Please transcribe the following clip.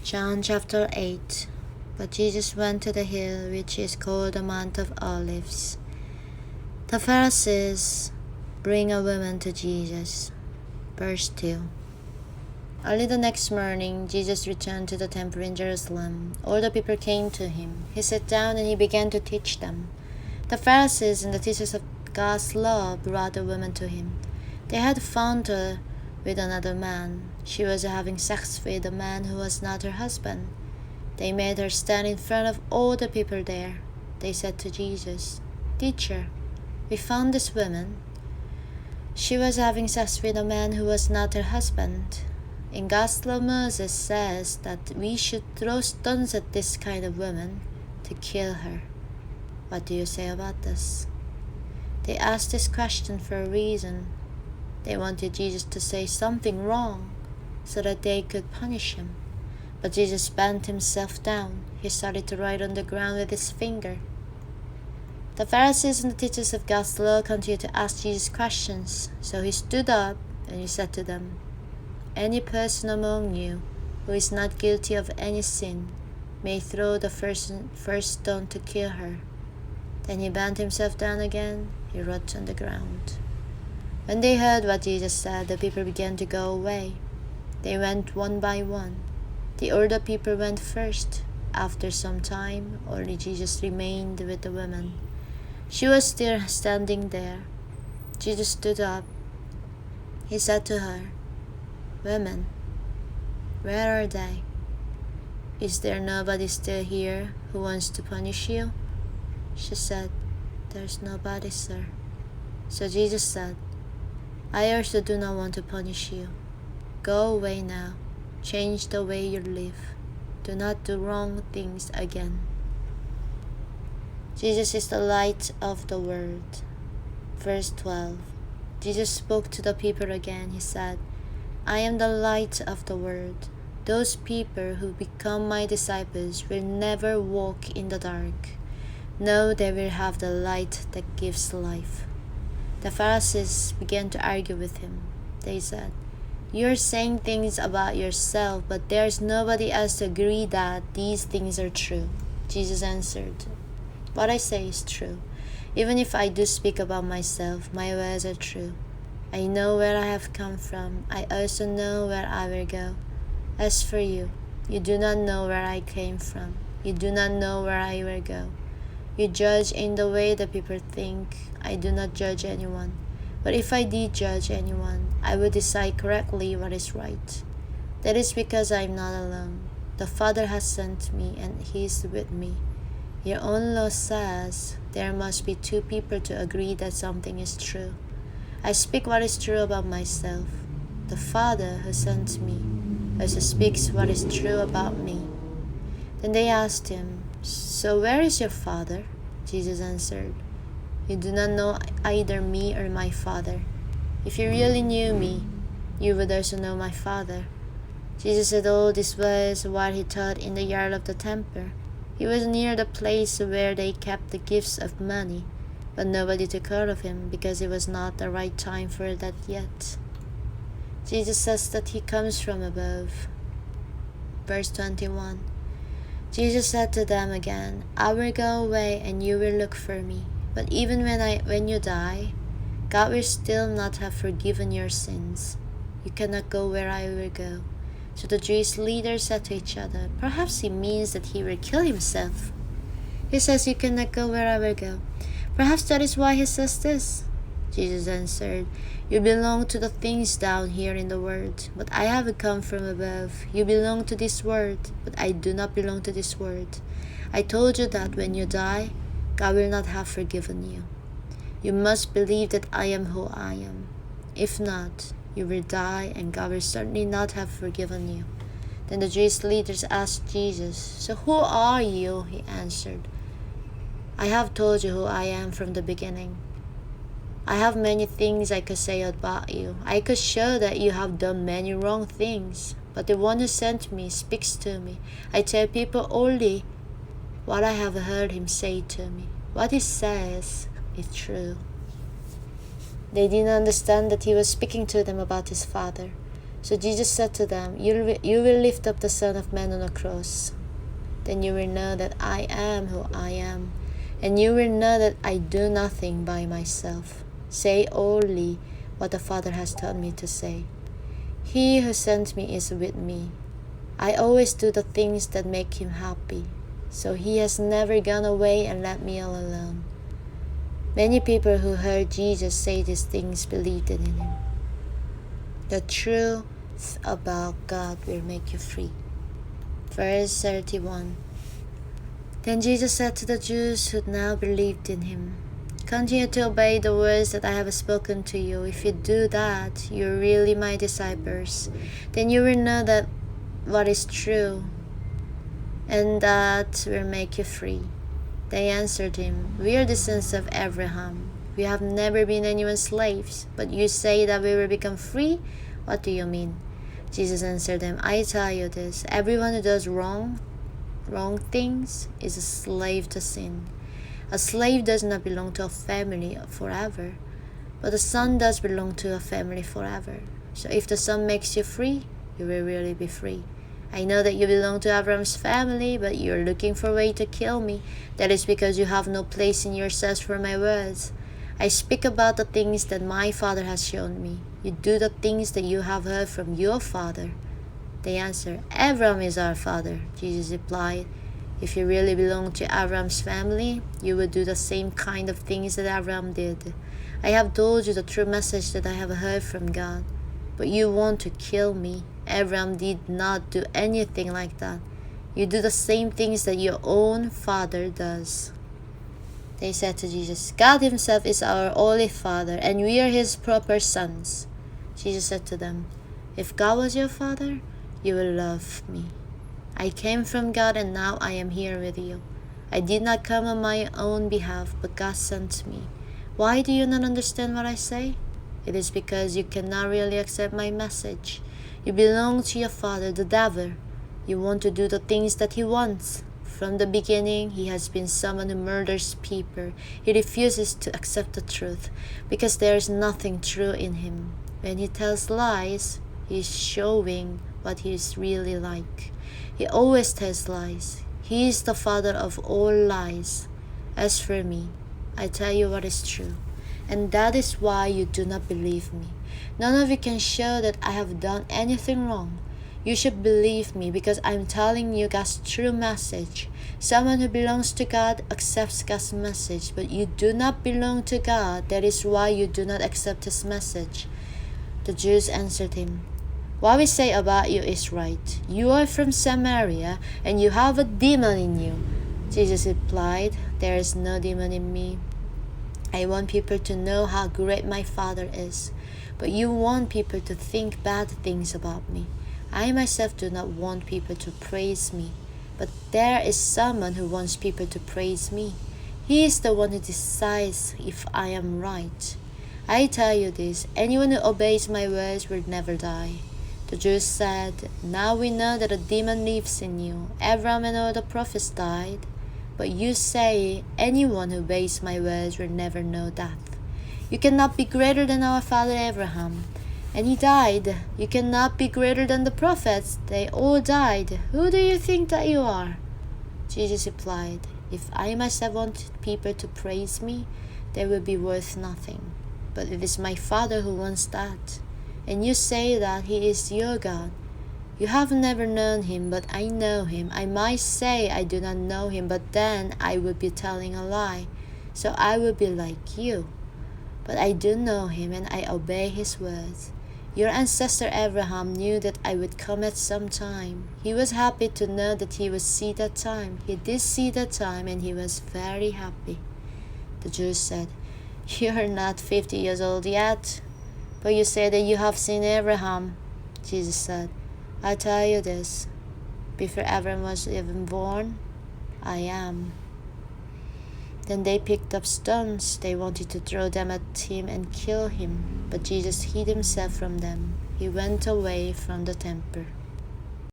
John chapter 8. But Jesus went to the hill which is called the Mount of Olives. The Pharisees bring a woman to Jesus. Verse 2. Early the next morning, Jesus returned to the temple in Jerusalem. All the people came to him. He sat down and he began to teach them. The Pharisees and the teachers of God's law brought a woman to him. They had found her with another man. She was having sex with a man who was not her husband. They made her stand in front of all the people there. They said to Jesus, "Teacher, we found this woman. She was having sex with a man who was not her husband. In God's law, Moses says that we should throw stones at this kind of woman to kill her. What do you say about this?" They asked this question for a reason. They wanted Jesus to say something wrong so that they could punish him. But Jesus bent himself down. He started to write on the ground with his finger. The Pharisees and the teachers of God's law continued to ask Jesus questions. So he stood up and he said to them, "Any person among you who is not guilty of any sin may throw the first stone to kill her." Then he bent himself down again. He wrote on the ground. When they heard what Jesus said, the people began to go away. They went one by one. The older people went first. After some time, only Jesus remained with the woman. She was still standing there. Jesus stood up. He said to her, "Women, where are they? Is there nobody still here who wants to punish you?" She said, "There's nobody, sir." So Jesus said, "I also do not want to punish you. Go away now. Change the way you live. Do not do wrong things again." Jesus is the light of the world. Verse 12. Jesus spoke to the people again. He said, "I am the light of the world. Those people who become my disciples will never walk in the dark. No, they will have the light that gives life." The Pharisees began to argue with him. They said, "You're saying things about yourself, but there's nobody else to agree that these things are true." Jesus answered, "What I say is true. Even if I do speak about myself, my words are true. I know where I have come from. I also know where I will go. As for you, you do not know where I came from. You do not know where I will go. You judge in the way that people think. I do not judge anyone. But if I did judge anyone, I would decide correctly what is right. That is because I am not alone. The Father has sent me, and He is with me. Your own law says there must be two people to agree that something is true. I speak what is true about myself. The Father who sent me also speaks what is true about me." Then they asked him, "So where is your Father?" Jesus answered, "You do not know either me or my Father. If you really knew me, you would also know my Father." Jesus said all these words while he taught in the yard of the temple. He was near the place where they kept the gifts of money, but nobody took hold of him because it was not the right time for that yet. Jesus says that he comes from above. Verse 21. Jesus said to them again, "I will go away and you will look for me. But even when you die, God will still not have forgiven your sins. You cannot go where I will go." So the Jewish leaders said to each other, "Perhaps he means that he will kill himself. He says, 'You cannot go where I will go.' Perhaps that is why he says this." Jesus answered, "You belong to the things down here in the world, but I have come from above. You belong to this world, but I do not belong to this world. I told you that when you die, God will not have forgiven you. You must believe that I am who I am. If not, you will die, and God will certainly not have forgiven you." Then the Jewish leaders asked Jesus, "So who are you?" He answered, "I have told you who I am from the beginning. I have many things I could say about you. I could show that you have done many wrong things. But the one who sent me speaks to me. I tell people only what I have heard him say to me. What he says is true." They didn't understand that he was speaking to them about his Father. So Jesus said to them, You will lift up the Son of Man on a cross. Then you will know that I am who I am, and you will know that I do nothing by myself. Say only what the Father has taught me to say. He who sent me is with me. I always do the things that make him happy, so he has never gone away and left me all alone. Many people who heard Jesus say these things believed in him. The truth about God will make you free. Verse 31. Then Jesus said to the Jews who now believed in him, Continue to obey the words that I have spoken to you. If you do that, you're really my disciples. Then you will know that what is true, and that will make you free. They answered him, We are the sons of Abraham. We have never been anyone's slaves, but you say that we will become free? What do you mean? Jesus answered them, I tell you this, everyone who does wrong things is a slave to sin. A slave does not belong to a family forever, but the son does belong to a family forever. So if the son makes you free, you will really be free. I know that you belong to Abraham's family, but you are looking for a way to kill me. That is because you have no place in yourselves for my words. I speak about the things that my Father has shown me. You do the things that you have heard from your father. They answered, Abraham is our father. Jesus replied, If you really belong to Abraham's family, you would do the same kind of things that Abraham did. I have told you the true message that I have heard from God, but you want to kill me. Abraham did not do anything like that. You do the same things that your own father does. They said to Jesus, God himself is our only Father, and we are his proper sons. Jesus said to them, If God was your father, you will love me. I came from God, and now I am here with you. I did not come on my own behalf, but God sent me. Why do you not understand what I say? It is because you cannot really accept my message. You belong to your father, the devil. You want to do the things that he wants. From the beginning, he has been someone who murders people. He refuses to accept the truth because there is nothing true in him. When he tells lies, he is showing what he is really like. He always tells lies. He is the father of all lies. As for me, I tell you what is true, and that is why you do not believe me. None of you can show that I have done anything wrong. You should believe me because I'm telling you God's true message. Someone who belongs to God accepts God's message, but you do not belong to God. That is why you do not accept his message. The Jews answered him, What we say about you is right. You are from Samaria, and you have a demon in you. Jesus replied, There is no demon in me. I want people to know how great my Father is, but you want people to think bad things about me. I myself do not want people to praise me, but there is someone who wants people to praise me. He is the one who decides if I am right. I tell you this, anyone who obeys my words will never die. The Jews said, Now we know that a demon lives in you. Abraham and all the prophets died. But you say, anyone who obeys my words will never know death. You cannot be greater than our father Abraham, and he died. You cannot be greater than the prophets. They all died. Who do you think that you are? Jesus replied, If I myself want people to praise me, they will be worth nothing. But it is my Father who wants that. And you say that he is your God. You have never known him, but I know him. I might say I do not know him, but then I would be telling a lie. So I would be like you. But I do know him, and I obey his words. Your ancestor Abraham knew that I would come at some time. He was happy to know that he would see that time. He did see that time, and he was very happy. The Jews said, You are not 50 years old yet, but you say that you have seen Abraham. Jesus said, I tell you this, before Abraham was even born, I am. Then they picked up stones. They wanted to throw them at him and kill him, but Jesus hid himself from them. He went away from the temple.